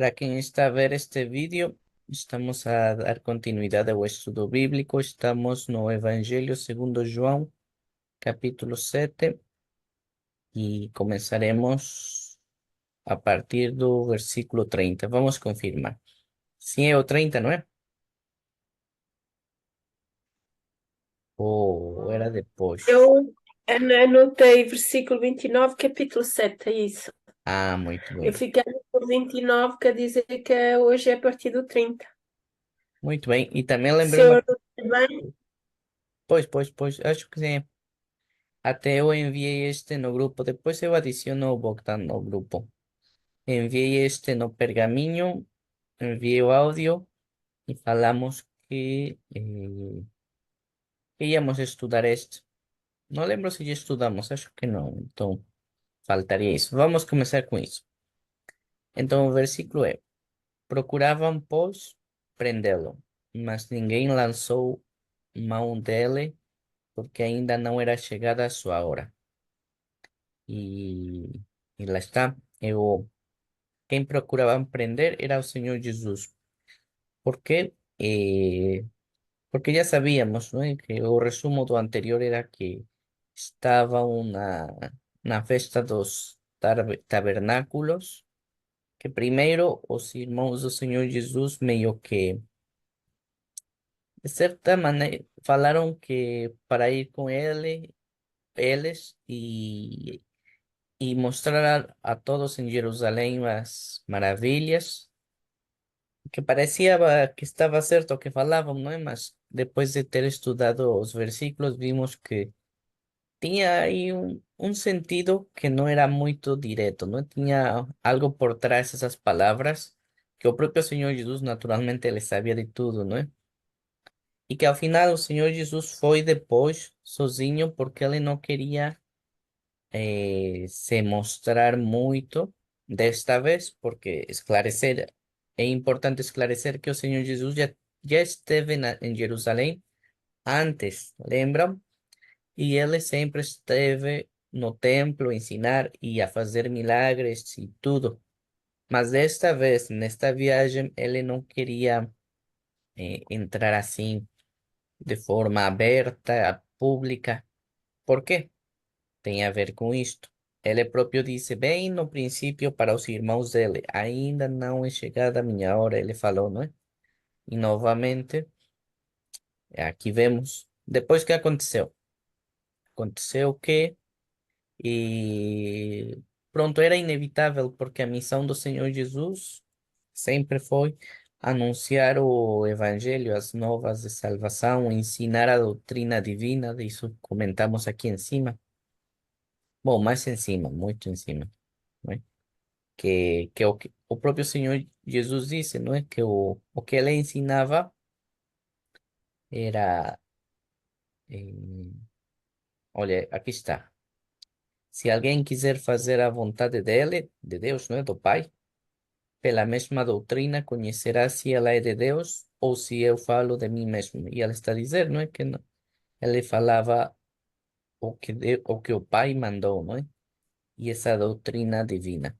Para quien está a ver este vídeo, estamos a dar continuidade ao estudo bíblico. Estamos no Evangelho segundo João, capítulo 7, e começaremos a partir do versículo 30. Vamos confirmar. Sim, é o 30, não é? Ou era depois? Eu anotei versículo 29, capítulo 7, é isso. Ah, muito Eu bem. fiquei no 29, quer dizer que hoje é a partir do 30. Muito bem. E também Se lembrei eu uma... anotei bem, Pois, acho que sim. Até eu enviei este no grupo. Depois eu adiciono o Bogdan no grupo. Enviei este no pergaminho, enviei o áudio e falamos que íamos estudar este. Não lembro se já estudamos, acho que não. Então, faltaria isso. Vamos começar com isso. Então, o versículo é: procuravam, pois, prendê-lo, mas ninguém lançou mão dele, porque ainda não era chegada a sua hora. E, e lá está. Quem procuravam prender era o Senhor Jesus. ¿Por qué? Porque ya sabíamos, ¿no? Que o resumo do anterior era que estaba na festa dos tabernáculos, que primeiro os irmãos do Senhor Jesus meio que, de certa maneira, falaram que para ir com eles e mostrar a todos em Jerusalém as maravilhas, que parecía que estaba certo o que falavam, não é? Mas depois de ter estudado os versículos, vimos que tinha aí um sentido que não era muito direto, não tinha algo por trás dessas palavras, que o próprio Senhor Jesus, naturalmente, ele sabia de tudo, não é? E que ao final o Senhor Jesus foi depois sozinho porque ele não queria se mostrar muito desta vez, porque esclarecer, é importante esclarecer que o Senhor Jesus já esteve em Jerusalém antes, lembram? E ele sempre esteve no templo a ensinar e a fazer milagres e tudo. Mas desta vez, nesta viagem, ele não queria entrar assim de forma aberta, pública. Por quê? Tem a ver com isto. Ele próprio disse bem no princípio para os irmãos dele: ainda não é chegada a minha hora, ele falou, não é? E novamente, aqui vemos. Depois que aconteceu? Aconteceu que E pronto, era inevitável, porque a missão do Senhor Jesus sempre foi anunciar o Evangelho, as novas de salvação, ensinar a doutrina divina, disso comentamos aqui em cima. Bom, mais em cima, muito em cima, não é? Que o próprio Senhor Jesus disse, não é? Que o que ele ensinava era, eh, olha, aqui está. Se alguém quiser fazer a vontade dele, de Deus, não é? Do Pai, pela mesma doutrina conhecerá se ela é de Deus ou se eu falo de mim mesmo. E ela está a dizer, não é que ele falava o que o Pai mandou, não é? E essa doutrina divina.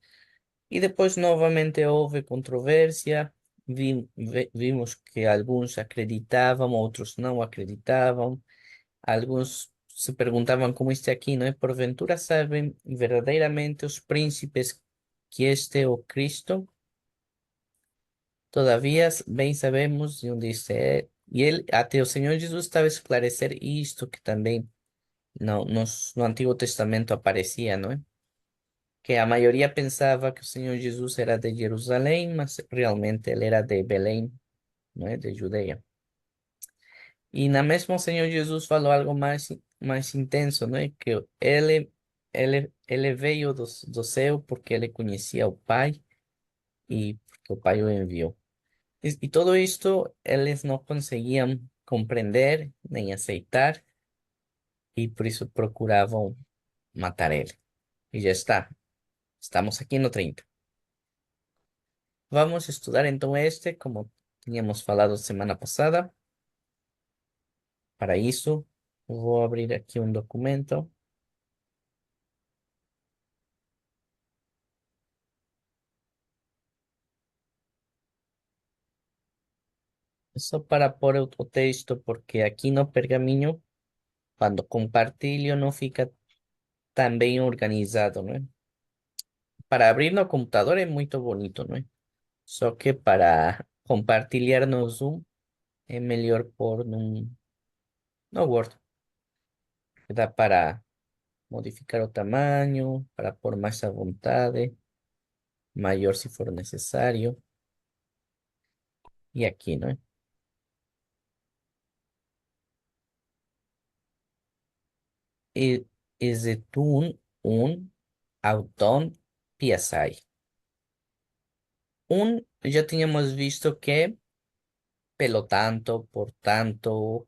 E depois novamente houve controvérsia, vimos que alguns acreditavam, outros não acreditavam, alguns se perguntavam como este aqui, não é? Porventura sabem verdadeiramente os príncipes que este é o Cristo? Todavia, bem sabemos de onde isso é, e ele, até o Senhor Jesus estava a esclarecer isto que também no Antigo Testamento aparecia, não é? Que a maioria pensava que o Senhor Jesus era de Jerusalém, mas realmente ele era de Belém, não é? De Judeia. E na mesma o Senhor Jesus falou algo mais intenso, não é? Que ele veio do céu porque ele conhecia o Pai e porque o Pai o enviou. Y todo esto eles não conseguiam compreender nem aceitar e por isso procuravam matar ele. E já está. Estamos aqui no 30. Vamos estudar então este, como tínhamos falado semana passada. Para isso, vou abrir aqui um documento. Só para pôr o texto, porque aqui no pergaminho, quando compartilho, não fica tão bem organizado, não é? Para abrir no computador é muito bonito, não é? Só que para compartilhar no Zoom é melhor pôr no Word, que dá para modificar o tamanho, para pôr mais à vontade, maior se for necessário. E aqui, não é? E, exetun un auton PSI. Já tínhamos visto que, pelo tanto, por tanto,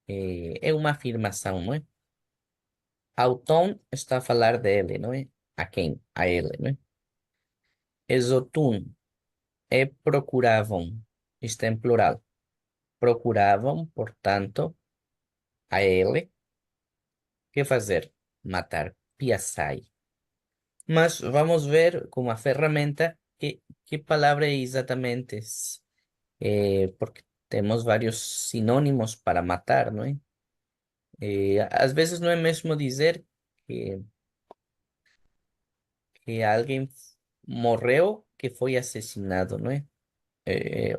é uma afirmação, não é? Auton está a falar dele, não é? A quem? A ele, não é? Exotum é procuravam, está em plural. Procuravam, portanto, a ele, que fazer? Matar. Piasai. Mas vamos ver com a ferramenta que palavra é exatamente. Porque temos vários sinônimos para matar, não é? Às vezes não é mesmo dizer que, que alguém morreu que foi assassinado, não é?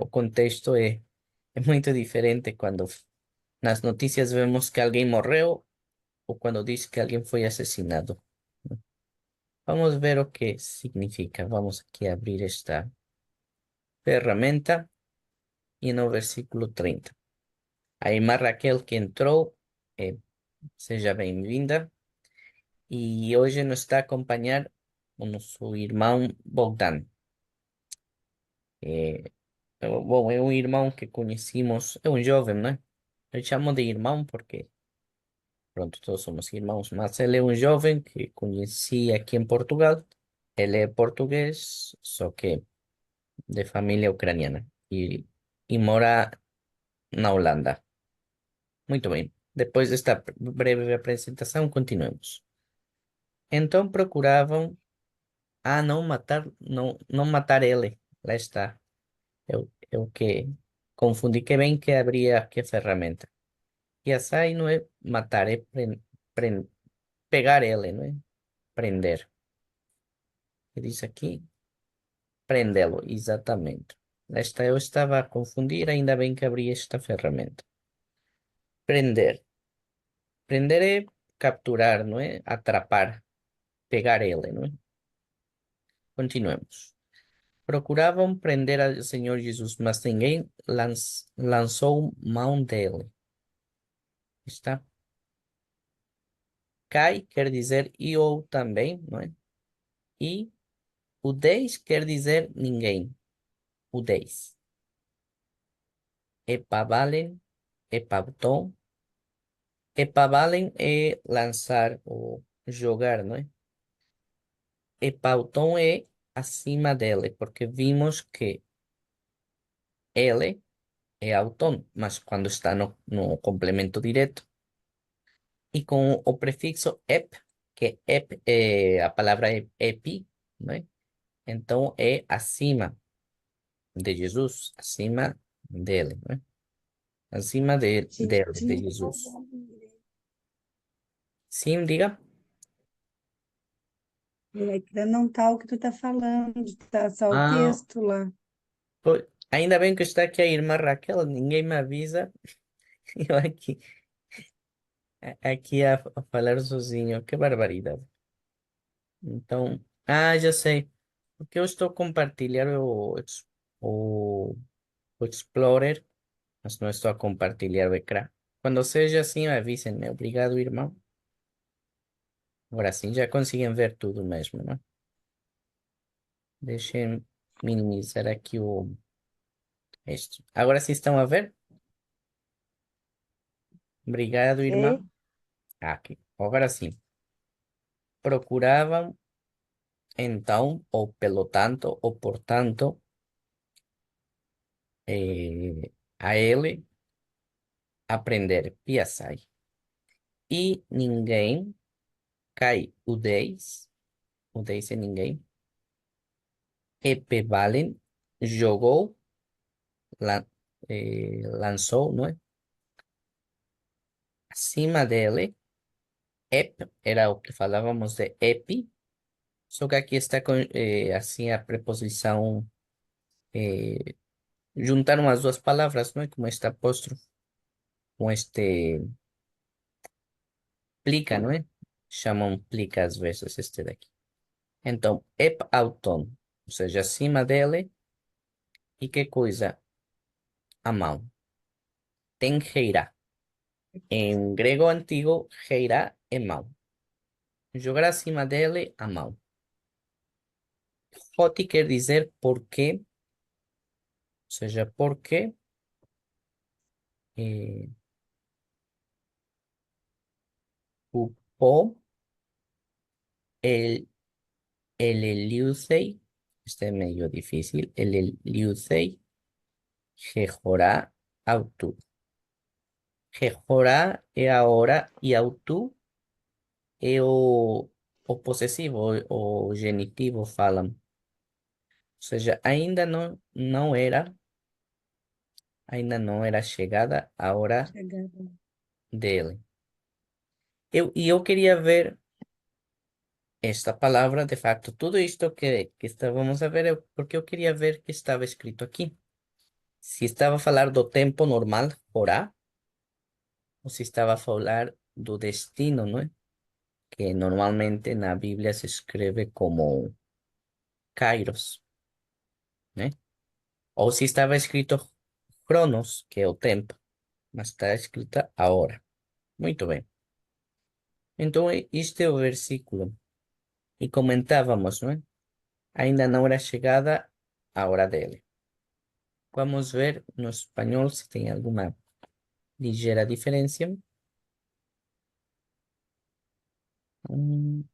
O contexto é muito diferente quando nas notícias vemos que alguém morreu ou quando diz que alguém foi assassinado. Vamos ver o que significa. Vamos aqui abrir esta ferramenta e no versículo 30. A irmã Raquel que entrou, eh, seja bem-vinda. E hoje nos está a acompanhar o nosso irmão Bogdan. Eh, Bom, é um irmão que conhecemos, é um jovem, né? Eu chamo de irmão porque, pronto, todos somos irmãos, mas ele é um jovem que conheci aqui em Portugal. Ele é português, só que de família ucraniana e mora na Holanda. Muito bem. Depois desta breve apresentação, continuemos. Então procuravam não matar, não matar ele. Lá está. Eu que confundi que bem que abria aqui a ferramenta. E açaí não é matar, é pegar ele, não é? Prender. Que diz aqui? Prendê-lo, exatamente. Lá está, eu estava a confundir, ainda bem que abri esta ferramenta. Prender. Prender é capturar, não é? Atrapar, pegar ele, não é? Continuemos. Procuravam prender ao Senhor Jesus, mas ninguém lançou mão dele. Está? Cai quer dizer e ou também, não é? E o 10 quer dizer ninguém. O 10. Epavalen, epavton. Epavalen é lançar ou jogar, não é? Epauton é acima dele, porque vimos que ele é auton, mas quando está no complemento direto e com o prefixo ep, que ep é a palavra epi, não é? Então é acima de Jesus, acima dele, não é? Acima dele, de Gente, Jesus. Sim, diga. é que não tá o que tu tá falando, tá só o Ah, texto lá. ainda bem que está aqui a irmã Raquel, ninguém me avisa. Eu aqui a falar sozinho, que barbaridade. Então, já sei. Porque eu estou a compartilhar o, o Explorer, mas não estou a compartilhar o ecrã. Quando seja assim, avisem-me. Obrigado, irmão. Agora sim, já conseguem ver tudo mesmo, não? Deixem minimizar aqui este. Agora sim estão a ver? Obrigado, irmão. É? Aqui. Agora sim. Procuravam, então, ou pelo tanto, ou por tanto, a ele aprender PSI. E ninguém cai o 10 é ninguém, Epevalen jogou, lançou, não é? Acima dele, ep, era o que falávamos de epi, só que aqui está com, assim a preposição, eh, juntaram as duas palavras, não é? Com este apóstrofo, com este plica, não é? Chamam plica às vezes este daqui. Então, ep auton, ou seja, acima dele, e que coisa? A mão. Tem geirá. Em grego antigo, geirá é mão. Jogar acima dele, a mão. Hoti quer dizer por quê, ou seja, porque eh, o po, el, el eliusei, este es medio difícil, el eliusei, jejorá, autu. Jejorá é ahora e autu é o possessivo, o genitivo falam. Ou seja, ainda não era chegada a hora Chegada. dele. E eu queria ver esta palavra, de facto, tudo isto que estávamos a ver, porque eu queria ver que estava escrito aqui. Se estava a falar do tempo normal, orá, ou se estava a falar do destino, não é? Que normalmente na Bíblia se escreve como kairos, né? Ou se estava escrito cronos, que é o tempo, mas está escrita a hora. Muito bem. Então, este é o versículo. E comentávamos, não é? Ainda não era chegada a hora dele. Vamos ver no espanhol se tem alguma ligeira diferença. Hum,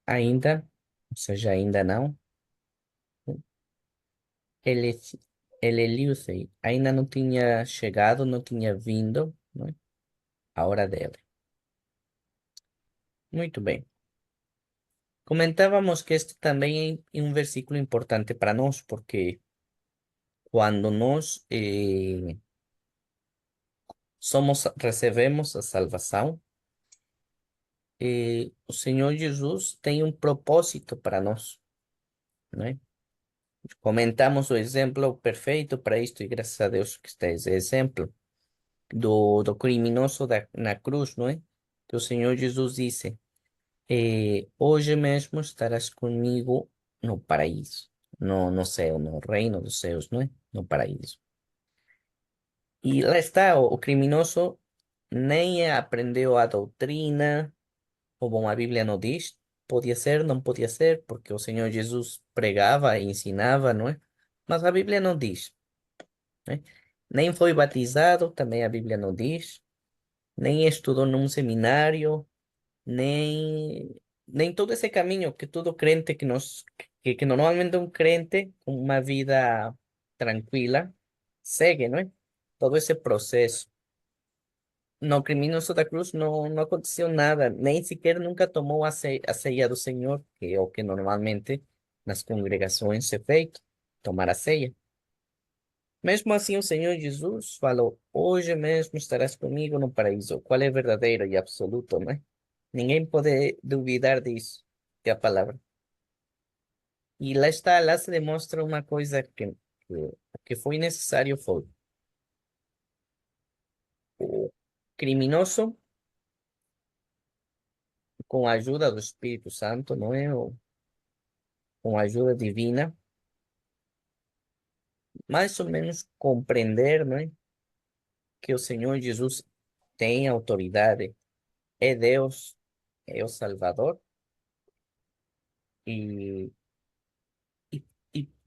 ainda, ou seja, ainda não. Ele, ele Eliusei ainda não tinha chegado, não tinha vindo, não é? A hora dele. Muito bem. Comentávamos que este também é um versículo importante para nós, porque quando nós recebemos a salvação, o Senhor Jesus tem um propósito para nós, né? Comentamos o exemplo perfeito para isto e graças a Deus que está esse exemplo do criminoso na cruz, não é? Que o Senhor Jesus disse, hoje mesmo estarás comigo no paraíso, no céu, no reino dos céus, não é? No paraíso. E lá está, o criminoso nem aprendeu a doutrina, como a Bíblia não diz, podia ser, não podia ser, porque o Senhor Jesus pregava e ensinava, não é? Mas a Bíblia não diz, né? Nem foi batizado, também a Bíblia não diz, nem estudou num seminário, nem todo esse caminho que todo crente que normalmente um crente com uma vida tranquila segue, não é? Todo esse processo. No criminoso da cruz não aconteceu nada, nem sequer nunca tomou a ceia do Senhor, que é o que normalmente nas congregações é feito, tomar a ceia. Mesmo assim, o Senhor Jesus falou: hoje mesmo estarás comigo no paraíso. Qual é verdadeiro e absoluto, né? Ninguém pode duvidar disso, que é a palavra. E lá está, lá se demonstra uma coisa que foi necessário foi o criminoso, com a ajuda do Espírito Santo, não é? Com a ajuda divina, mais ou menos compreender, não é? Que o Senhor Jesus tem autoridade, é Deus, é o Salvador, e,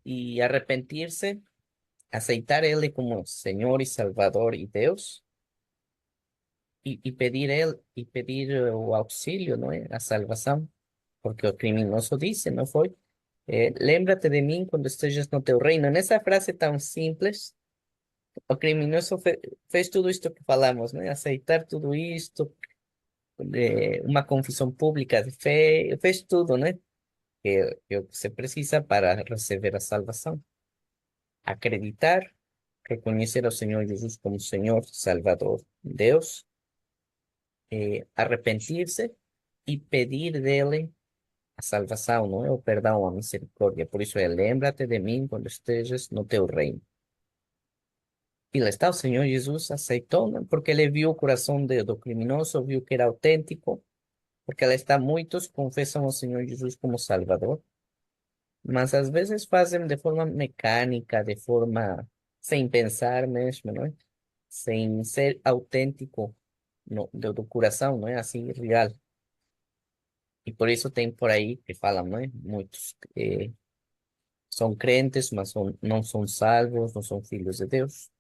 e arrepentir-se, aceitar Ele como Senhor e Salvador e Deus, e pedir o auxílio, não é? A salvação, porque o criminoso disse, não foi? Lembra-te de mim quando estejas no teu reino. Nessa frase tão simples, o criminoso fez tudo isto que falamos, né? Aceitar tudo isto, uma confissão pública de fé, fez tudo, né? Que o que se precisa para receber a salvação. Acreditar, reconhecer ao Senhor Jesus como Senhor, Salvador, Deus, arrepentir-se e pedir dele a salvação, não é? O perdão, a misericórdia. Por isso é, lembra-te de mim quando estejas no teu reino. E lá está, o Senhor Jesus aceitou, né? Porque ele viu o coração do criminoso, viu que era autêntico, porque lá está, muitos confessam ao Senhor Jesus como Salvador, mas às vezes fazem de forma mecânica, de forma sem pensar mesmo, não é? Sem ser autêntico do coração, não é? Assim, real. E por isso tem por aí que falam, não é? Muitos são crentes, mas não são salvos, não são filhos de Deus.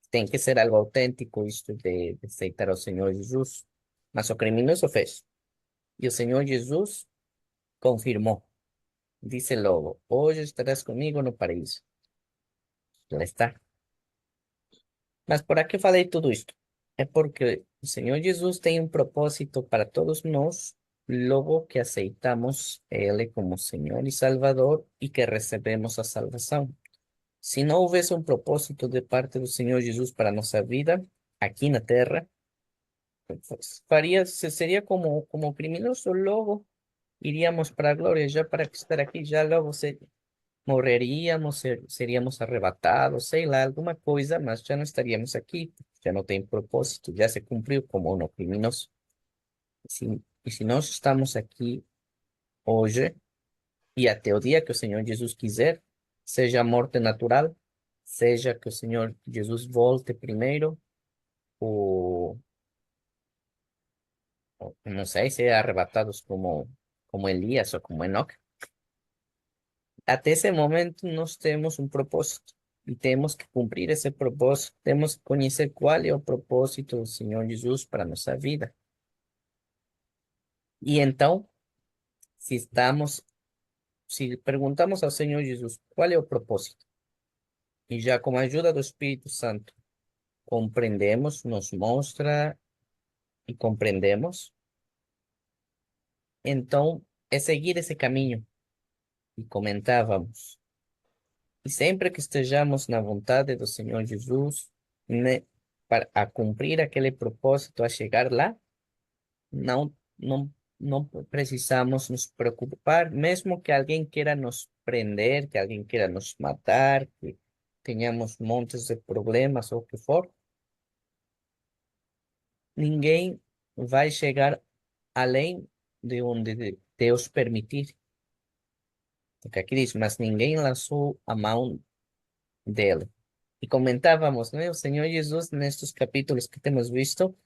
Tem que ser algo autêntico isto de aceitar ao Senhor Jesus. Mas o criminoso fez. E o Senhor Jesus confirmou. Disse logo, hoje estarás comigo no paraíso. Lá está. Mas por que falei tudo isto? É porque o Senhor Jesus tem um propósito para todos nós, logo que aceitamos Ele como Senhor e Salvador e que recebemos a salvação. Se não houvesse um propósito de parte do Senhor Jesus para a nossa vida, aqui na terra, seria como o criminoso, logo iríamos para a glória, já para que estar aqui, já logo morreríamos, seríamos arrebatados, sei lá, alguma coisa, mas já não estaríamos aqui, já não tem propósito, já se cumpriu como no criminoso. E se nós estamos aqui hoje, e até o dia que o Senhor Jesus quiser, seja a morte natural, seja que o Senhor Jesus volte primeiro, ou, ou não sei, ser arrebatados como Elías ou como Enoch. Até esse momento nós temos um propósito e temos que cumprir esse propósito, temos que conhecer qual é o propósito do Senhor Jesus para a nossa vida. E então, se perguntamos ao Senhor Jesus qual é o propósito, e já com a ajuda do Espírito Santo compreendemos, nos mostra e compreendemos, então é seguir esse caminho. E comentávamos. E sempre que estejamos na vontade do Senhor Jesus, né, para a cumprir aquele propósito, a chegar lá, não, não precisamos nos preocupar, mesmo que alguém queira nos prender, que alguém queira nos matar, que tenhamos montes de problemas ou o que for, ninguém vai chegar além de onde Deus permitir. Porque aqui diz, mas ninguém lançou a mão dele. E comentávamos, né? O Senhor Jesus, nestes capítulos que temos visto,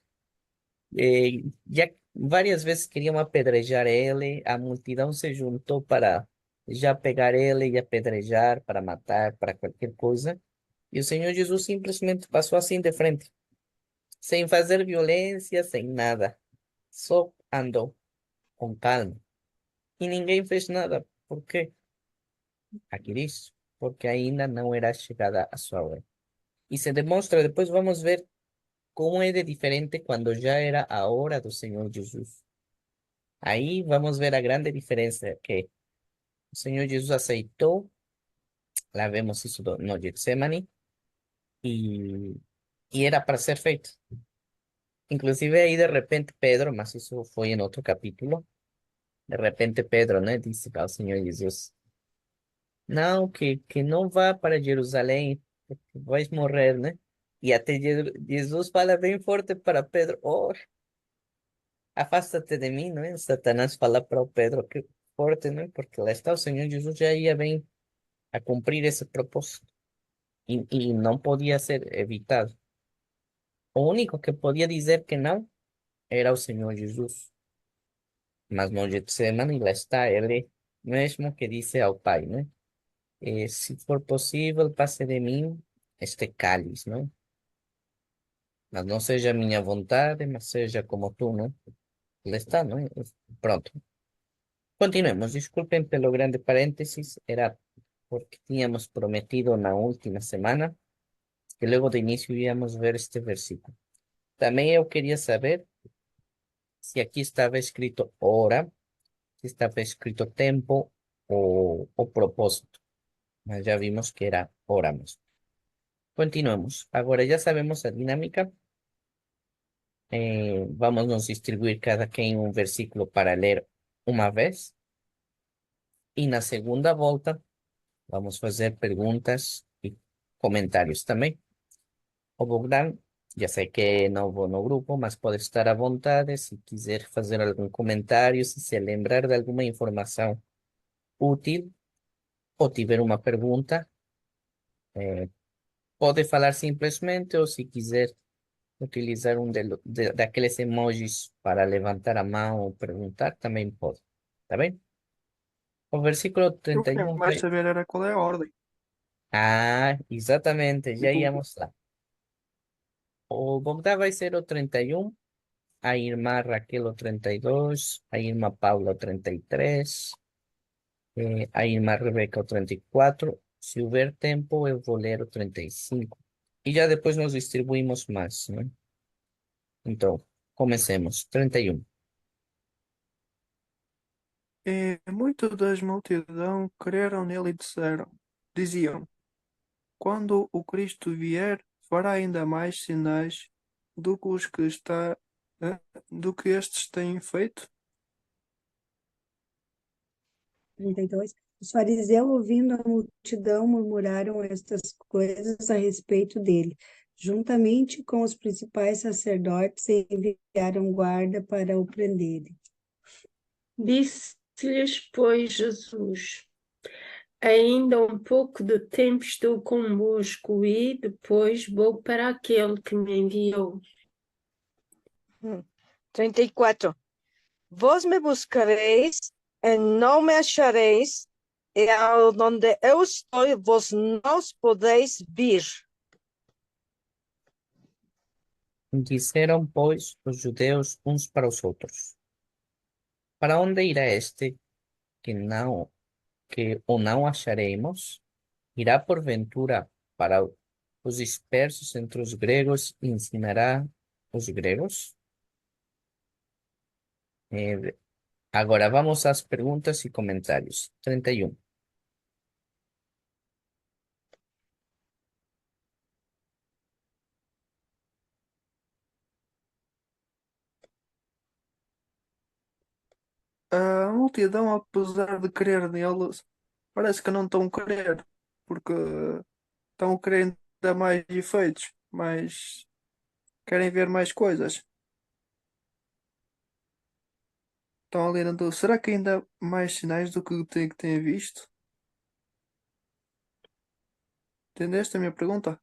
já várias vezes queriam apedrejar ele, a multidão se juntou para já pegar ele e apedrejar, para matar, para qualquer coisa. E o Senhor Jesus simplesmente passou assim de frente, sem fazer violência, sem nada. Só andou com calma. E ninguém fez nada. Por quê? Aqui diz, porque ainda não era chegada a sua hora. E se demonstra, depois vamos ver como é de diferente quando já era a hora do Senhor Jesus. Aí vamos ver a grande diferença que o Senhor Jesus aceitou, lá vemos isso no Getsemane, e, e era para ser feito. Inclusive aí de repente Pedro, mas isso foi em outro capítulo, de repente Pedro, né, disse ao Senhor Jesus, não, que não vá para Jerusalém, porque vais morrer, né? E até Jesus fala bem forte para Pedro, oh, afasta-te de mim, não é? Satanás fala para o Pedro, que forte, não é? Porque lá está o Senhor Jesus já ia bem a cumprir esse propósito e não podia ser evitado. O único que podia dizer que não era o Senhor Jesus. Mas no Getsemane lá está ele mesmo que disse ao Pai, né? Se for possível, passe de mim este cáliz, não? Mas não seja minha vontade, mas seja como tu, não? Lá está, não? Pronto. Continuemos. Disculpen pelo grande paréntesis. Era porque tínhamos prometido na última semana que luego de inicio íamos ver este versículo. Também eu queria saber se aqui estava escrito hora, se estava escrito tempo ou propósito. Mas já vimos que era hora mesmo. Continuemos. Ahora ya sabemos la dinámica. Vamos a distribuir cada quien un versículo para leer una vez. Y en la segunda vuelta vamos a hacer preguntas y comentarios también. O Bogdan, ya sé que no vou no grupo, mas pode estar à vontade se quiser fazer algum comentário, se lembrar de alguma informação útil ou tiver uma pergunta, eh, pode falar simplesmente ou se quiser utilizar daqueles emojis para levantar a mão ou perguntar, também pode. Tá bem? O versículo Eu 31 queria mais saber era qual é a ordem. Ah, exatamente, já Tipo, íamos lá. O Bogdan vai ser o 31, a irmã Raquel o 32, a irmã Paula o 33, a irmã Rebeca o 34. Se houver tempo, eu vou ler o 35. E já depois nós distribuímos mais, né? Então, comecemos. 31. e muitos das multidão creram nele e diziam, quando o Cristo vier, fará ainda mais sinais do que os que do que estes têm feito? 32. Os fariseus, ouvindo a multidão, murmuraram estas coisas a respeito dele. Juntamente com os principais sacerdotes, enviaram guarda para o prenderem. Disse-lhes, pois, Jesus: Ainda um pouco de tempo estou convosco e depois vou para aquele que me enviou. 34. Vós me buscareis e não me achareis, e aonde eu estou, vós não podeis vir. Disseram, pois, os judeus uns para os outros: Para onde irá este que o não acharemos? Irá porventura para os dispersos entre os gregos e ensinará os gregos? Eh, Agora vamos às perguntas e comentários. 31. A multidão, apesar de crer nele, parece que não estão a crer, porque estão a querer ainda mais efeitos, mas querem ver mais coisas. Estão ali na dúvida. Será que ainda há mais sinais do que têm visto? Entendeste a minha pergunta?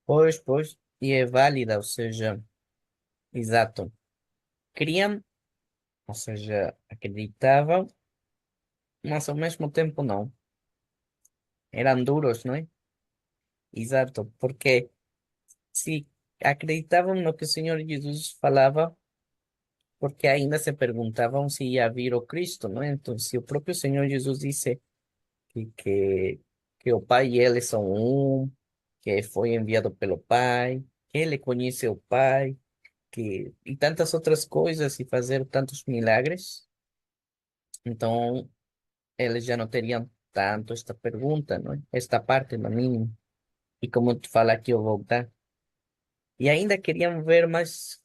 Pois, e é válida, ou seja, exato. Queriam, ou seja, acreditavam, mas ao mesmo tempo não. Eram duros, não é? Exato, porque se acreditavam no que o Senhor Jesus falava, porque ainda se perguntavam se ia vir o Cristo, não é? Então, se o próprio Senhor Jesus disse que o Pai e ele são um, que foi enviado pelo Pai, que ele conhece o Pai, e tantas outras coisas, e fazer tantos milagres, então eles já não teriam tanto esta pergunta, não é? Esta parte, no mínimo. E como tu fala aqui, eu voltar. E ainda queriam ver mais,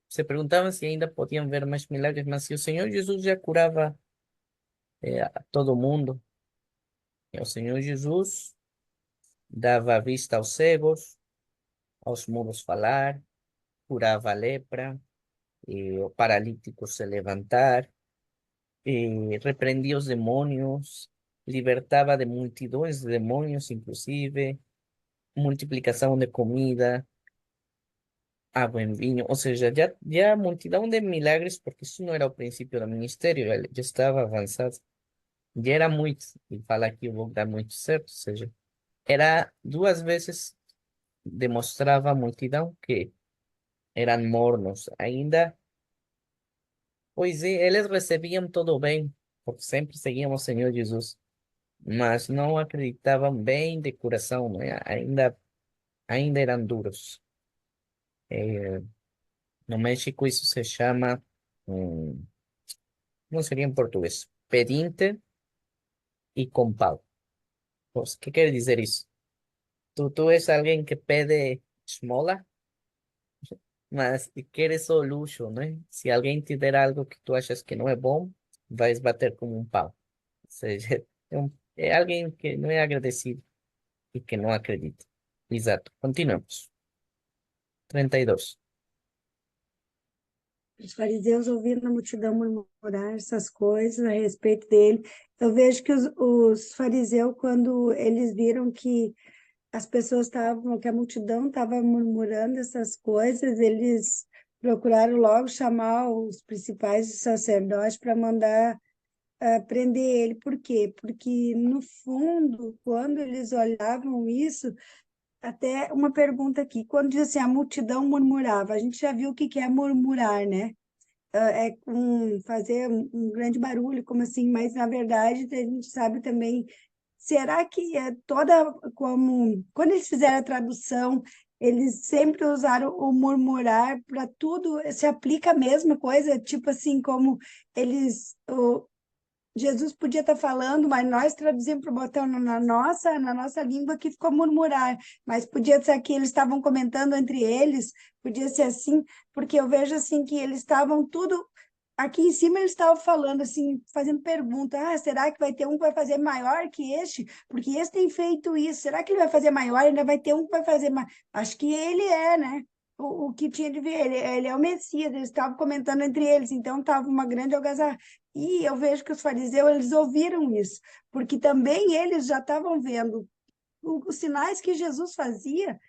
se perguntavam se ainda podiam ver mais milagres, mas se o Senhor Jesus já curava a todo mundo, e o Senhor Jesus dava vista aos cegos, aos mudos falar, curava a lepra, e o paralítico se levantar, repreendia os demônios, libertava de multidões de demônios, inclusive, multiplicação de comida, água em vinho, ou seja, já multidão de milagres, porque isso não era o princípio do ministério, ele já estava avançado, já era muito, e fala aqui o vou dar muito certo, ou seja, era duas vezes demonstrava à multidão que eram mornos, ainda, pois é, eles recebiam tudo bem, porque sempre seguiam o Senhor Jesus, mas não acreditavam bem de coração, né? Ainda eram duros. Eh, no México isso se chama, hum, não seria em português, pedinte e com pau. Pues, ¿qué quiere decir eso? tú ves a alguien que pide esmola, mas quieres só luxo, né? Se alguém te der algo que tu achas que não é bom, vais bater como um pau. Ou seja, é alguém que não é agradecido e que não acredita. Exato. Continuamos. 32. Os fariseus ouvindo a multidão murmurar essas coisas a respeito dele. Eu vejo que os fariseus, quando eles viram que as pessoas estavam, que a multidão estava murmurando essas coisas, eles procuraram logo chamar os principais sacerdotes para mandar prender ele. Por quê? Porque, no fundo, quando eles olhavam isso, até uma pergunta aqui, quando diz assim, a multidão murmurava, a gente já viu o que que é murmurar, né? É fazer um grande barulho, como assim, mas na verdade a gente sabe também, será que é toda, como, quando eles fizeram a tradução, eles sempre usaram o murmurar para tudo, se aplica a mesma coisa, tipo assim, como eles, Jesus podia estar falando, mas nós traduzimos para botar na nossa língua que ficou murmurar, mas podia ser que eles estavam comentando entre eles, podia ser assim, porque eu vejo assim que eles estavam tudo aqui em cima, eles estavam falando assim, fazendo pergunta, será que vai ter um que vai fazer maior que este? Porque esse tem feito isso, será que ele vai fazer maior? Ainda vai ter um que vai fazer mais. Acho que ele é, né? O que tinha de ver, ele é o Messias, eles estavam comentando entre eles, então estava uma grande algazarra. E eu vejo que os fariseus, eles ouviram isso, porque também eles já estavam vendo os sinais que Jesus fazia,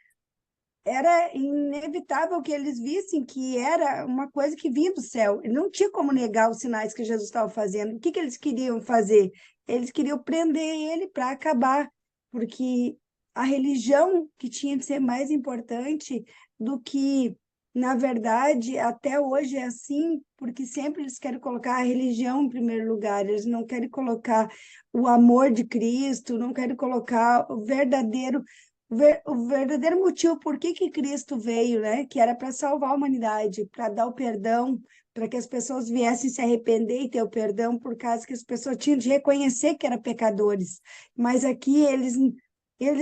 era inevitável que eles vissem que era uma coisa que vinha do céu. Não tinha como negar os sinais que Jesus estava fazendo. O que que eles queriam fazer? Eles queriam prender ele para acabar, porque a religião que tinha de ser mais importante do que, na verdade, até hoje é assim, porque sempre eles querem colocar a religião em primeiro lugar, eles não querem colocar o amor de Cristo, não querem colocar o verdadeiro motivo por que Cristo veio, né? Que era para salvar a humanidade, para dar o perdão, para que as pessoas viessem se arrepender e ter o perdão, por causa que as pessoas tinham de reconhecer que eram pecadores. Mas aqui eles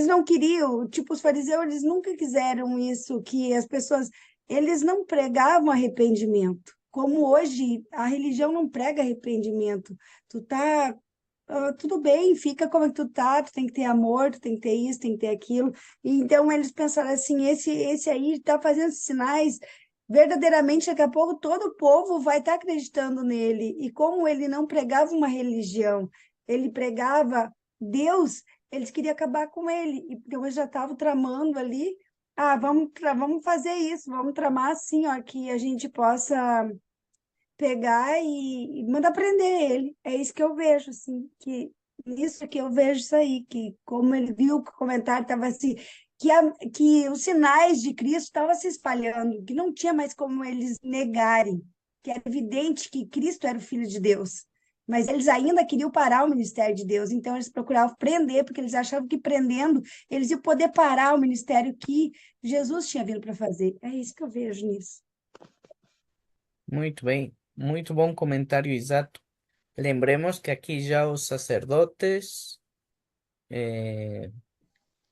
não queriam, tipo os fariseus, eles nunca quiseram isso, que as pessoas, eles não pregavam arrependimento. Como hoje a religião não prega arrependimento. Tu tá tudo bem, fica como tu tá, tu tem que ter amor, tu tem que ter isso, tem que ter aquilo. E então eles pensaram assim, esse aí está fazendo sinais, verdadeiramente daqui a pouco todo o povo vai estar acreditando nele. E como ele não pregava uma religião, ele pregava Deus, eles queriam acabar com ele. E então eles já estavam tramando ali, vamos fazer isso, vamos tramar assim, ó, que a gente possa pegar e mandar prender ele. É isso que eu vejo, assim, que isso que eu vejo isso aí, que como ele viu que o comentário estava assim, que os sinais de Cristo estavam se espalhando, que não tinha mais como eles negarem, que era evidente que Cristo era o Filho de Deus. Mas eles ainda queriam parar o ministério de Deus, então eles procuravam prender, porque eles achavam que prendendo eles iam poder parar o ministério que Jesus tinha vindo para fazer. É isso que eu vejo nisso. Muito bem. Muito bom comentário, exato. Lembremos que aqui já os sacerdotes, eh,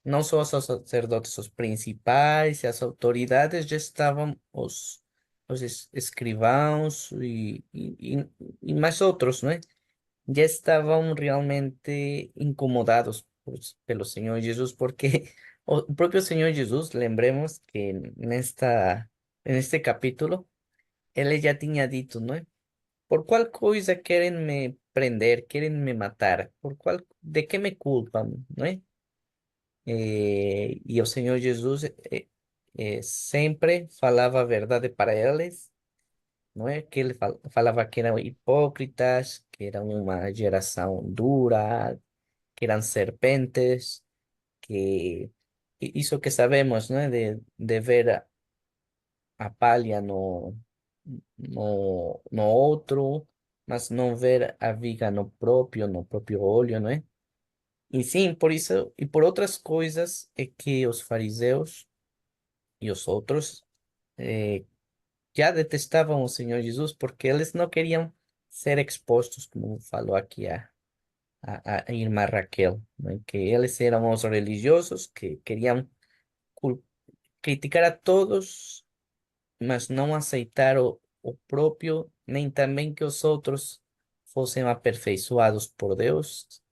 não só os sacerdotes, os principais e as autoridades, já estavam os escrivãos e mais outros, né? Já estavam realmente incomodados pelo Senhor Jesus, porque o próprio Senhor Jesus, lembremos que neste capítulo, ele já tinha dito, ¿no? ¿Por cuál cosa quieren me prender, quieren me matar? ¿De qué me culpan, no? E o Senhor Jesus sempre falava a verdade para eles, não é? Que ele falava que eram hipócritas, que eram uma geração dura, que eram serpentes, isso que sabemos, não é? De ver a palha no outro, mas não ver a viga no próprio olho, não é? E sim, por isso e por outras coisas é que os fariseus e os outros já detestavam o Senhor Jesus porque eles não queriam ser expostos, como falou aqui a Irma Raquel, ¿no? Que ellos éramos religiosos que querían cul- criticar a todos, mas não aceitar o próprio, nem também que os outros fossem aperfeiçoados por Deus.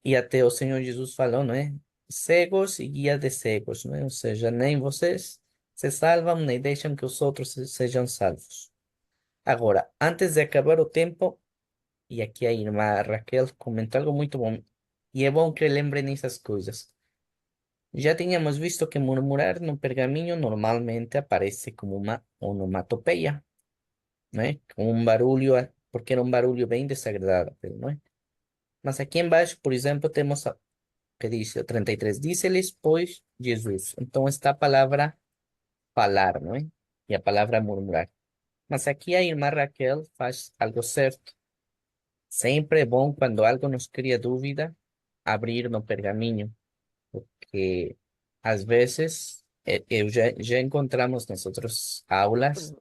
E até o Senhor Jesus falou, não é? Cegos e guia de cegos, não é? Ou seja, nem vocês se salvam, nem deixam que os outros sejam salvos. Agora, antes de acabar o tempo, e aqui a irmã Raquel comentou algo muito bom, e é bom que lembrem essas coisas. Já tínhamos visto que murmurar no pergaminho normalmente aparece como uma onomatopeia, né? Com um barulho, porque era um barulho bem desagradável, não é? Mas aqui embaixo, por exemplo, temos que diz o 33, disse-lhes, pois, Jesus. Então está a palavra falar, não é? E a palavra murmurar. Mas aqui a irmã Raquel faz algo certo. Sempre é bom quando algo nos cria dúvida, abrir no pergaminho, porque às vezes eu já encontramos nas outras aulas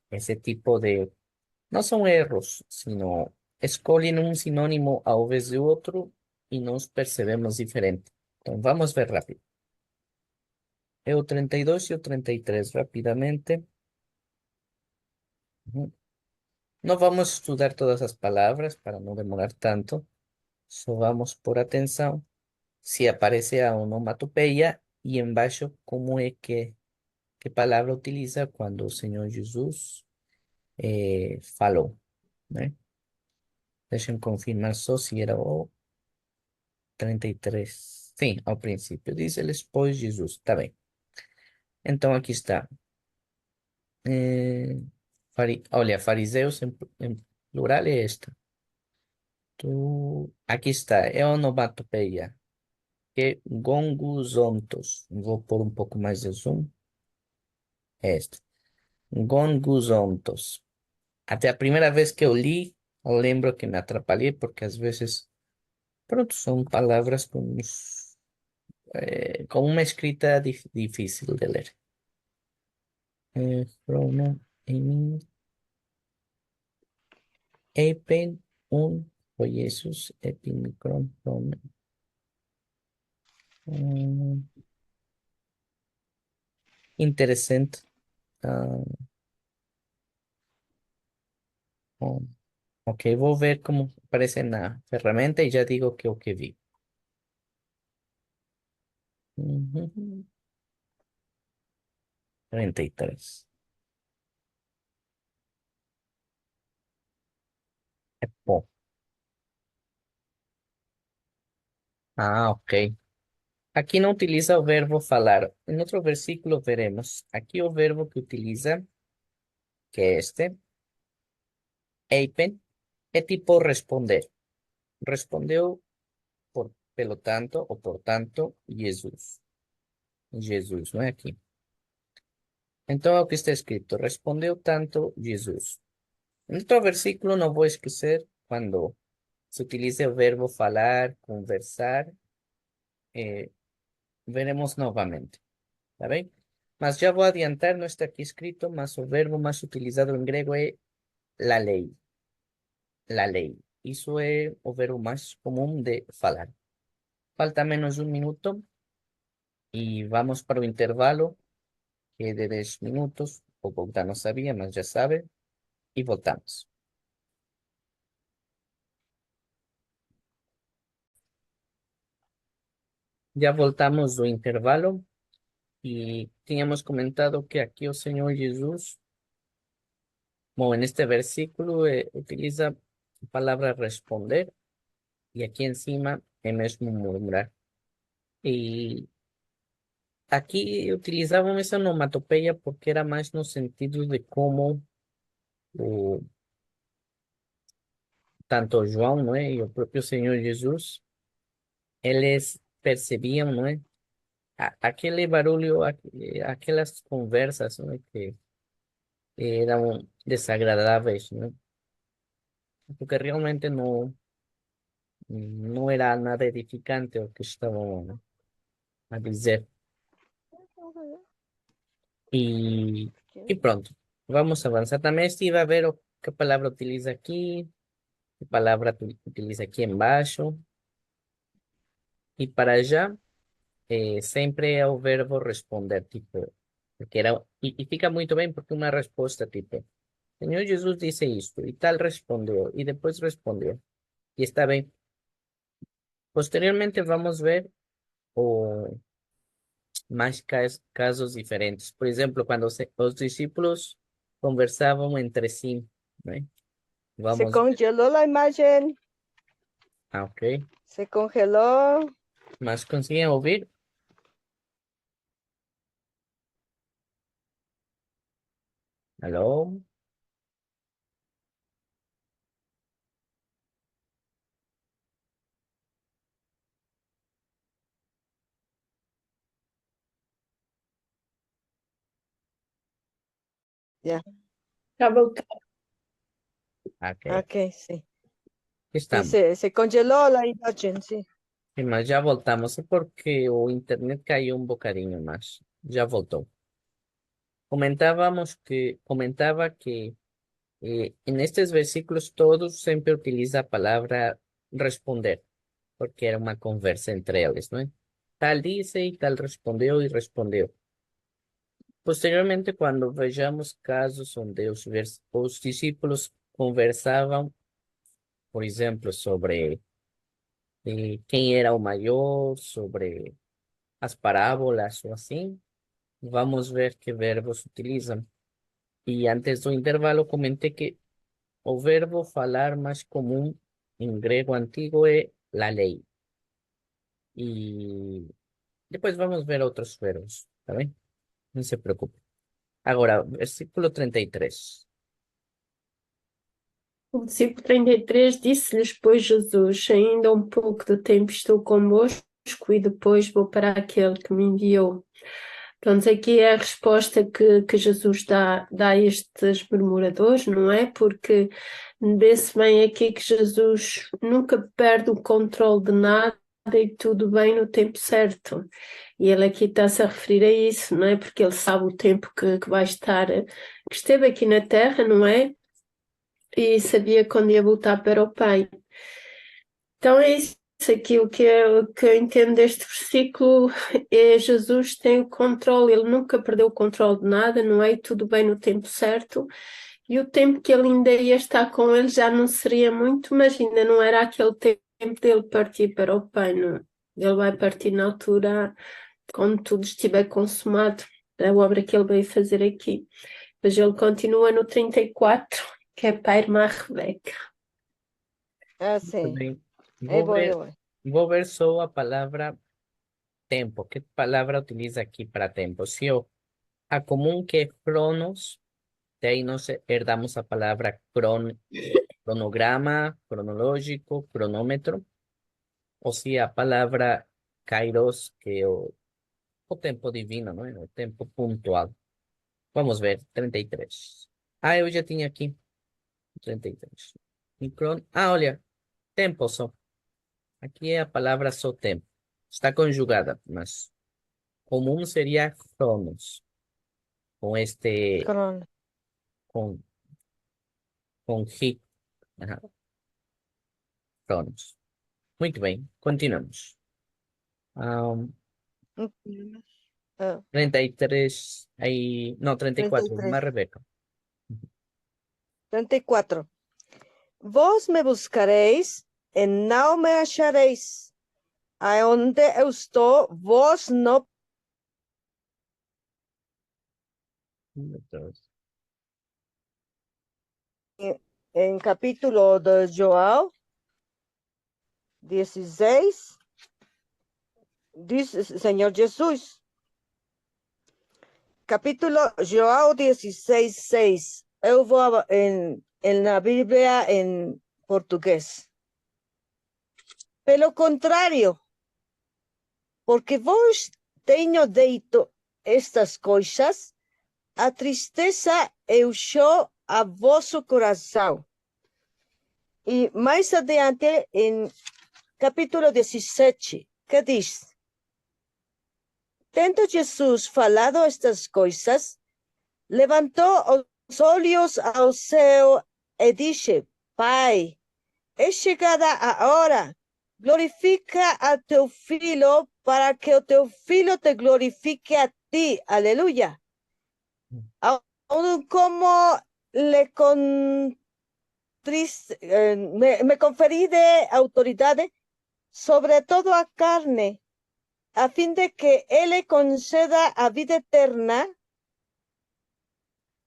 esse tipo de, não são erros, sino escolhem um sinônimo ao invés de outro e nos percebemos diferente. Então vamos ver rápido. É o 32 e o 33 rapidamente. Uhum. Não vamos estudar todas as palavras para não demorar tanto, só vamos por atenção se aparece a onomatopeia e embaixo como é que palavra utiliza quando o Senhor Jesus falou, né? Deixa eu confirmar só se era o 33. Sim, ao princípio. Diz-lhes, pois, Jesus. Tá bem. Então, aqui está. Olha, fariseus em plural é esta. Aqui está. É onomatopeia. Que gonguzontos. Vou pôr um pouco mais de zoom. É esta. Gonguzontos. Até a primeira vez que eu li, eu lembro que me atrapalhei, porque às vezes, pronto, são palavras com uma escrita difícil de ler. Chrono, Emin, Epen, o Jesus, Epimicron, Chrono. Hum, Interessante. Ah, oh, ok, vou ver como aparece na ferramenta e já digo que é o que vi. Uhum. 33. É bom. Ah, ok. Aqui não utiliza o verbo falar. Em outro versículo veremos. Aqui o verbo que utiliza, que é este, eipen, é tipo responder. Respondeu pelo tanto, ou por tanto, Jesus. Jesus, não é aqui. Então, é o que está escrito. Respondeu tanto Jesus. En outro versículo não vou esquecer quando se utiliza o verbo falar, conversar, eh, veremos novamente. ¿Está bem? Mas já vou adiantar, não está aqui escrito, mas o verbo mais utilizado em grego é la lei. La lei. Isso é o verbo mais comum de falar. Falta menos de um minuto e vamos para o intervalo, que é de 10 minutos. O Bogdan não sabia, mas já sabe. E voltamos. Já voltamos do intervalo e tínhamos comentado que aqui o Senhor Jesus, bom, en este versículo utiliza a palavra responder e aqui em cima é mesmo murmurar. E aqui utilizavam essa onomatopeia porque era mais no sentido de como o, tanto João, não é, e o próprio Senhor Jesus, eles percebiam, não é, aquele barulho, aquelas conversas, não é, que eram desagradáveis, não é, porque realmente não era nada edificante o que estavam a dizer. E pronto, vamos avançar. Também estive a ver que palavra utiliza aqui, que palavra utiliza aqui embaixo. Y para allá sempre é o verbo responder, tipo, porque era, e fica muito bem porque uma resposta, tipo, Senhor Jesus disse isto, e tal respondeu, e depois respondeu, e está bem. Posteriormente vamos ver o, mais casos diferentes. Por exemplo, quando os discípulos conversavam entre si, né? Se Vamos ver. congeló la imagen, Ah, ok. se congeló. Mas conseguem ouvir? Alô? Ya, Já voltei. Ok. ok, sí. Aqui Sí, estamos. se congeló la imagen, sí. Sim, mas já voltamos. É porque o internet caiu um bocadinho, mas já voltou. Comentava que en estos versículos todos siempre utiliza la palabra responder, porque era una conversa entre ellos, ¿no? Tal dice y tal respondió y respondió. Posteriormente, cuando veamos casos donde los discípulos conversaban, por ejemplo, sobre quién era o mayor, sobre las parábolas o así, vamos a ver qué verbos utilizan. Y antes del intervalo comenté que o verbo falar más común en grego antiguo es la ley. Y después vamos a ver otros verbos, ¿está bien? No se preocupe. Ahora, versículo 33. O versículo 33 disse-lhes, pois, Jesus: Ainda um pouco de tempo estou convosco e depois vou para aquele que me enviou. Pronto, aqui é a resposta que Jesus dá a estes murmuradores, não é? Porque vê-se bem aqui que Jesus nunca perde o controle de nada e tudo bem no tempo certo. E ele aqui está-se a referir a isso, não é? Porque ele sabe o tempo que vai estar, que esteve aqui na Terra, não é? E sabia quando ia voltar para o Pai. Então é isso aqui, o que eu entendo deste versículo é Jesus tem o controle, ele nunca perdeu o controle de nada, não é? E tudo bem no tempo certo. E o tempo que ele ainda ia estar com ele já não seria muito, mas ainda não era aquele tempo dele partir para o Pai, não. Ele vai partir na altura quando tudo estiver consumado, a obra que ele veio fazer aqui. Mas ele continua no 34, que é para a irmã Rebeca. Ah, Muy sí. bien. Ahí Voy a voy, ahí ver, voy. voy a ver solo la palabra tempo. ¿Qué palabra utiliza aquí para tempo? Si o a común que es cronos, de ahí nos herdamos la palabra cronograma, cronológico, cronómetro, o si a palabra kairos, que o tempo divino, ¿no? O tempo puntual. Vamos ver, 33. Ah, eu já tinha aqui, 33. Olha, tempo só. Aqui é a palavra só tempo. Está conjugada, mas comum seria cronos, com este, Cron- com, com hi, ajá, cronos. Muito bem, continuamos. Um, ah, 33, aí, não, 34, más 33. Rebeca. 34. Vos me buscaréis e não me acharéis. Aonde eu estou, vos no. En capítulo de Joao 16, dice Señor Jesús. Capítulo Joao 16, 6. Eu vou en la Biblia en portugués. Pelo contrário, porque vos tenho dito estas coisas, a tristeza encheu a vosso coração. E mais adiante, em capítulo 17, que diz? Tendo Jesus falado estas coisas, levantou os olhos ao céu e disse: Pai, é chegada a hora, glorifica a Teófilo para que Teófilo te glorifique a ti. Aleluya. Aún como le me conferí de autoridades sobre todo a carne, a fin de que él le conceda a vida eterna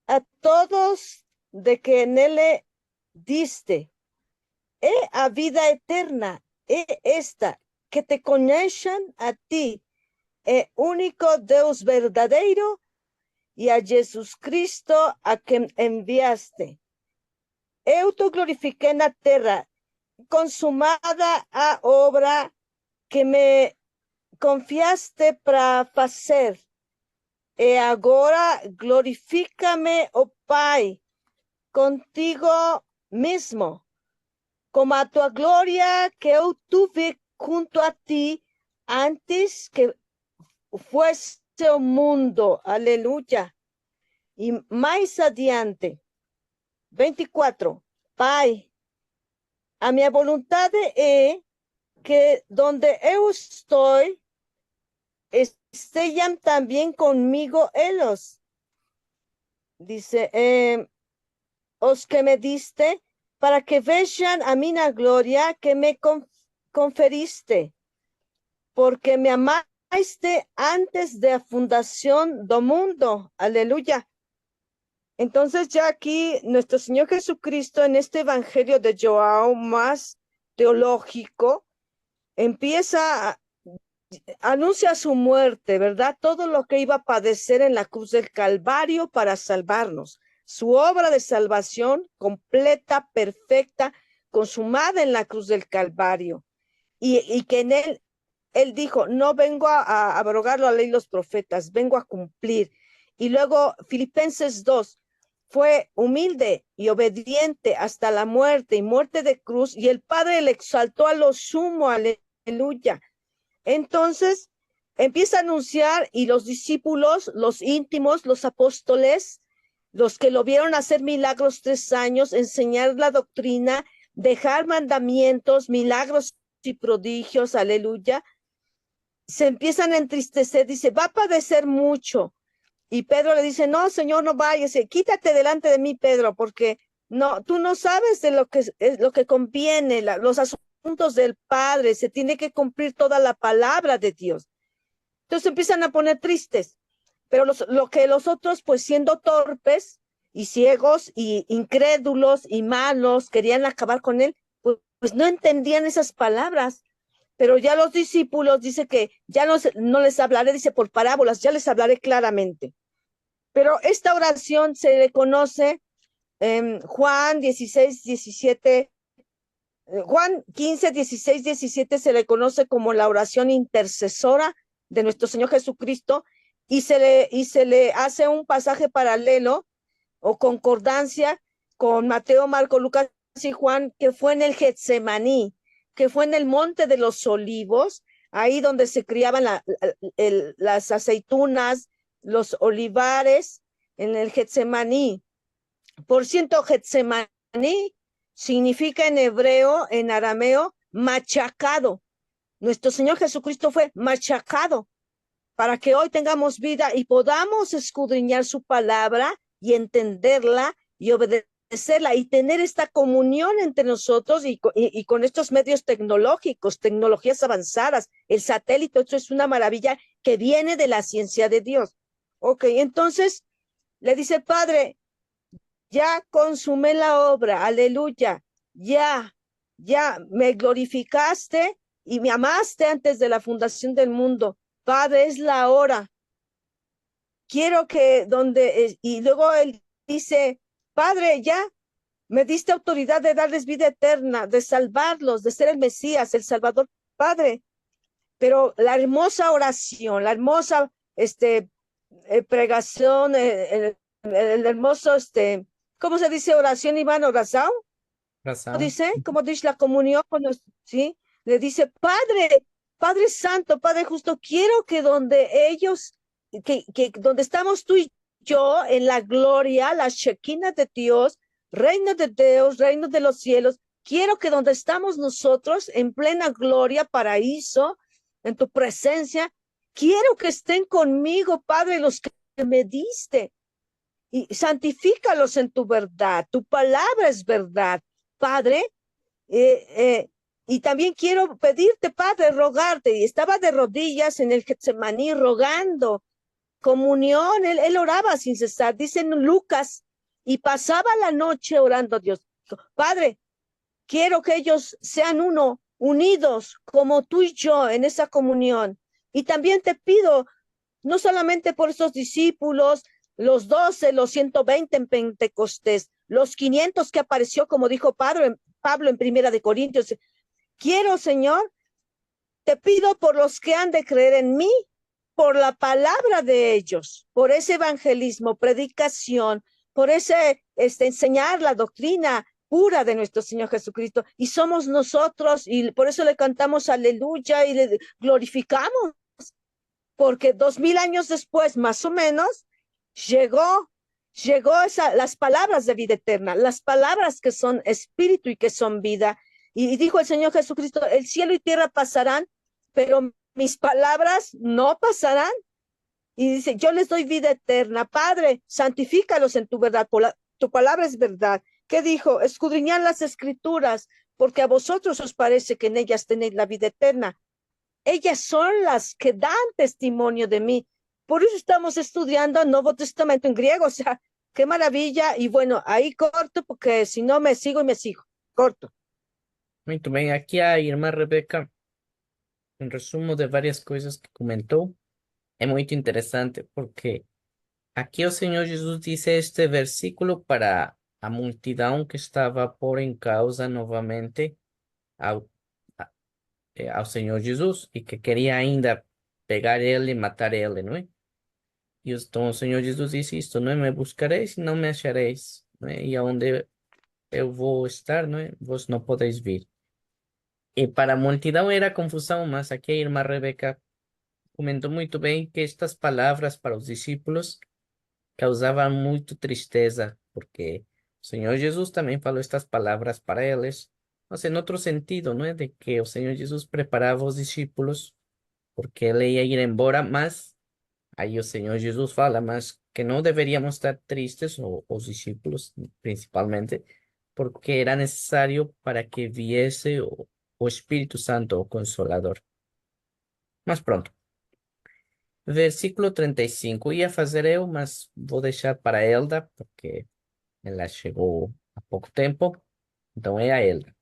a todos de que en él le diste. A vida eterna, esta, que te conozcan a ti, único Dios verdadero, y a Jesucristo a quien enviaste. Eu te glorifiqué en la tierra, consumada a obra que me confiaste para hacer. E agora glorifícame, oh Pai, contigo mismo, como a tu gloria que eu tuve junto a ti antes que fuese el mundo. Aleluya. Y más adiante, 24. Pai, a mi voluntad es que donde eu estoy, estén también conmigo ellos. Dice, os que me diste, para que vean a mí la gloria que me conferiste, porque me amaste antes de la fundación del mundo. Aleluya. Entonces ya aquí nuestro Señor Jesucristo en este evangelio de João más teológico empieza, anuncia su muerte, ¿verdad? Todo lo que iba a padecer en la cruz del Calvario para salvarnos. Su obra de salvación completa, perfecta, consumada en la cruz del Calvario. Y que en él dijo, no vengo a abrogar la ley y los profetas, vengo a cumplir. Y luego Filipenses 2, fue humilde y obediente hasta la muerte y muerte de cruz, y el Padre le exaltó a lo sumo. Aleluya. Entonces empieza a anunciar, y los discípulos, los íntimos, los apóstoles, los que lo vieron hacer milagros 3 años, enseñar la doctrina, dejar mandamientos, milagros y prodigios, aleluya, se empiezan a entristecer. Dice, va a padecer mucho. Y Pedro le dice, no, Señor, no vayas, quítate delante de mí, Pedro, porque no, tú no sabes de lo que es lo que conviene, los asuntos del Padre, se tiene que cumplir toda la palabra de Dios. Entonces empiezan a poner tristes, pero lo que los otros, pues siendo torpes y ciegos y incrédulos y malos, querían acabar con él, pues no entendían esas palabras. Pero ya los discípulos, dice que ya no les hablaré, dice por parábolas, ya les hablaré claramente. Pero esta oración se le conoce en Juan 16, 17, Juan 15, 16, 17 se le conoce como la oración intercesora de nuestro Señor Jesucristo, y se le hace un pasaje paralelo o concordancia con Mateo, Marco, Lucas y Juan, que fue en el Getsemaní, que fue en el monte de los olivos, ahí donde se criaban las aceitunas, los olivares, en el Getsemaní. Por cierto, Getsemaní significa en hebreo, en arameo, machacado. Nuestro Señor Jesucristo fue machacado para que hoy tengamos vida y podamos escudriñar su palabra y entenderla y obedecerla y tener esta comunión entre nosotros y con estos medios tecnológicos, tecnologías avanzadas, el satélite. Esto es una maravilla que viene de la ciencia de Dios. Ok, entonces le dice, Padre, ya consumé la obra, aleluya, ya me glorificaste y me amaste antes de la fundación del mundo. Padre, es la hora. Quiero que y luego él dice, Padre, ya me diste autoridad de darles vida eterna, de salvarlos, de ser el Mesías, el Salvador, Padre. Pero la hermosa oración, la hermosa pregación, el hermoso, ¿cómo se dice oración, Iván? ¿Oración? ¿Cómo dice? ¿Cómo dice la comunión? ¿Sí? Le dice, Padre Santo, Padre Justo, quiero que donde ellos, que donde estamos tú y yo en la gloria, la Shekinah de Dios, reino de Dios, reino de los cielos, quiero que donde estamos nosotros, en plena gloria, paraíso, en tu presencia, quiero que estén conmigo, Padre, los que me diste. Y santifícalos en tu verdad. Tu palabra es verdad, Padre. eh, eh, y también quiero pedirte, Padre, rogarte. Y estaba de rodillas en el Getsemaní rogando comunión. Él oraba sin cesar. Dice en Lucas, y pasaba la noche orando a Dios. Padre, quiero que ellos sean uno, unidos como tú y yo en esa comunión. Y también te pido, no solamente por esos discípulos, los 12, los 120 en Pentecostés, los 500 que apareció, como dijo Pablo en Primera de Corintios. Quiero, Señor, te pido por los que han de creer en mí, por la palabra de ellos, por ese evangelismo, predicación, por ese enseñar la doctrina pura de nuestro Señor Jesucristo. Y somos nosotros, y por eso le cantamos aleluya y le glorificamos, porque 2000 años después, más o menos, llegó las palabras de vida eterna, las palabras que son espíritu y que son vida. Y dijo el Señor Jesucristo, el cielo y tierra pasarán, pero mis palabras no pasarán. Y dice, yo les doy vida eterna. Padre, santifícalos en tu verdad, tu palabra es verdad. ¿Qué dijo? Escudriñad las escrituras, porque a vosotros os parece que en ellas tenéis la vida eterna. Ellas son las que dan testimonio de mí. Por eso estamos estudiando el Nuevo Testamento en griego. O sea, qué maravilla. Y bueno, ahí corto, porque si no me sigo y me sigo. Corto. Muito bem, aqui a irmã Rebeca, um resumo de várias coisas que comentou. É muito interessante porque aqui o Senhor Jesus disse este versículo para a multidão que estava por em causa novamente ao, ao Senhor Jesus e que queria ainda pegar ele e matar ele, não é? E então o Senhor Jesus disse isto, não é? Me buscareis e não me achareis, não é? E aonde eu vou estar, não é? Vós não podeis vir. E para a multidão era confusão, mas aqui a irmã Rebeca comentou muito bem que estas palavras para os discípulos causavam muito tristeza, porque o Senhor Jesus também falou estas palavras para eles, mas em outro sentido, não é? De que o Senhor Jesus preparava os discípulos porque ele ia ir embora, mas aí o Senhor Jesus fala, mas que não deveríamos estar tristes, os discípulos principalmente, porque era necessário para que viesse o Espírito Santo, o Consolador. Mas pronto. Versículo 35. Ia fazer eu, mas vou deixar para a Elda, porque ela chegou há pouco tempo. Então é a Elda.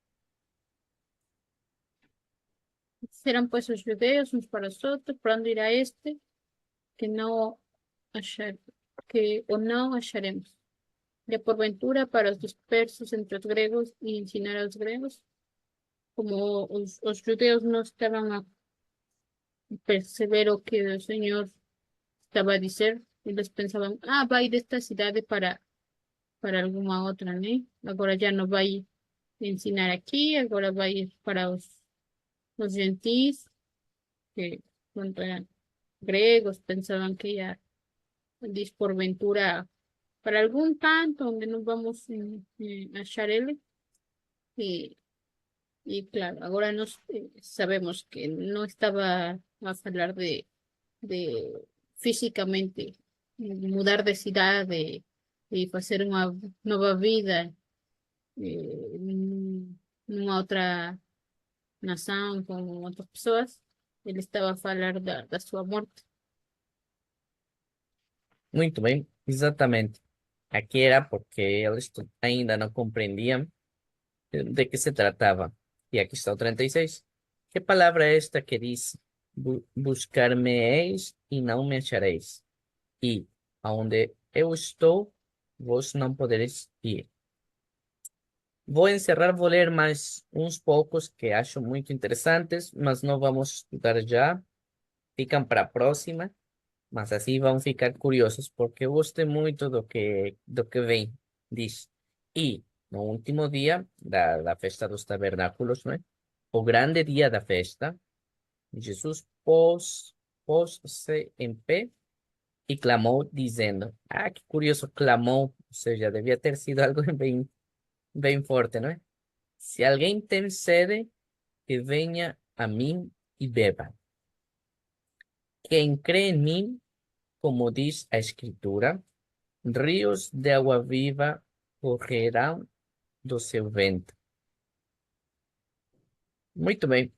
Serán pues los judeos unos para los otros, por donde irá este, que no hallar, que o no hallaremos. Ya por ventura para los dispersos entre los griegos y ensinar a los griegos, como los judeos no estaban a persevero que el Señor estaba a decir, ellos pensaban, va a ir de esta ciudad para alguna otra, ¿no? Ahora ya no va a ir a ensinar aquí, ahora va a ir para los gentiles, que cuando eran griegos pensaban que ya por ventura para algún tanto donde nos vamos a hallar él. Y claro, ahora nos sabemos que no estaba a hablar de físicamente mudar de ciudad, de hacer una nueva vida en una otra nación con otras personas. Ele estava a falar da sua morte. Muito bem, exatamente. Aqui era porque eles ainda não compreendiam de que se tratava. E aqui está o 36. Que palavra é esta que diz: buscar-me-eis e não me achareis? E aonde eu estou, vós não podereis ir. Vou encerrar, vou ler mais uns poucos que acho muito interessantes, mas não vamos estudar já. Ficam para a próxima, mas assim vão ficar curiosos, porque eu gostei muito do que vem. Diz: e no último dia da festa dos tabernáculos, não é? O grande dia da festa, Jesus pôs-se em pé e clamou, dizendo: que curioso, clamou, ou seja, devia ter sido algo bem forte, não é? Se alguém tem sede, que venha a mim e beba. Quem crê em mim, como diz a Escritura, rios de água viva correrão do seu ventre. Muito bem.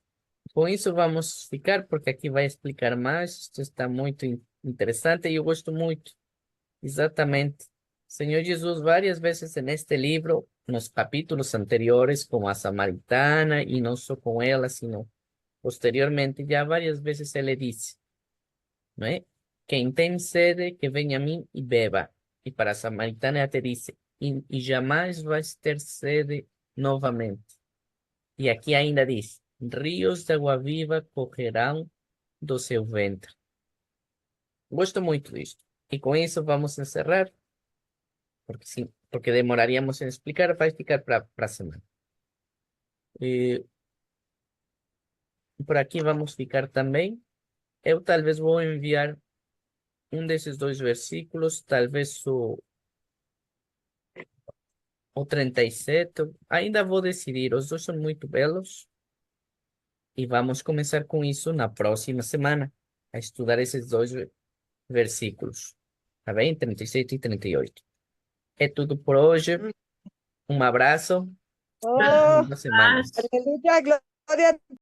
Com isso vamos ficar, porque aqui vai explicar mais. Isto está muito interessante e eu gosto muito. Exatamente. Senhor Jesus, várias vezes neste livro, nos capítulos anteriores, com a samaritana, e não só com ela, sino posteriormente, já várias vezes ele disse, não é? Quem tem sede, que venha a mim e beba. E para a samaritana até disse, e jamais vais ter sede novamente. E aqui ainda diz, rios de água viva correrão do seu ventre. Gosto muito disto. E com isso vamos encerrar, porque sim, porque demoraríamos em explicar, vai ficar para a semana. E por aqui vamos ficar também. Eu talvez vou enviar um desses dois versículos, talvez o 37. Ainda vou decidir, os dois são muito belos. E vamos começar com isso na próxima semana, a estudar esses dois versículos. Tá bem? 37 e 38. É tudo por hoje. Um abraço. Oh, Boa semana. aleluya, gloria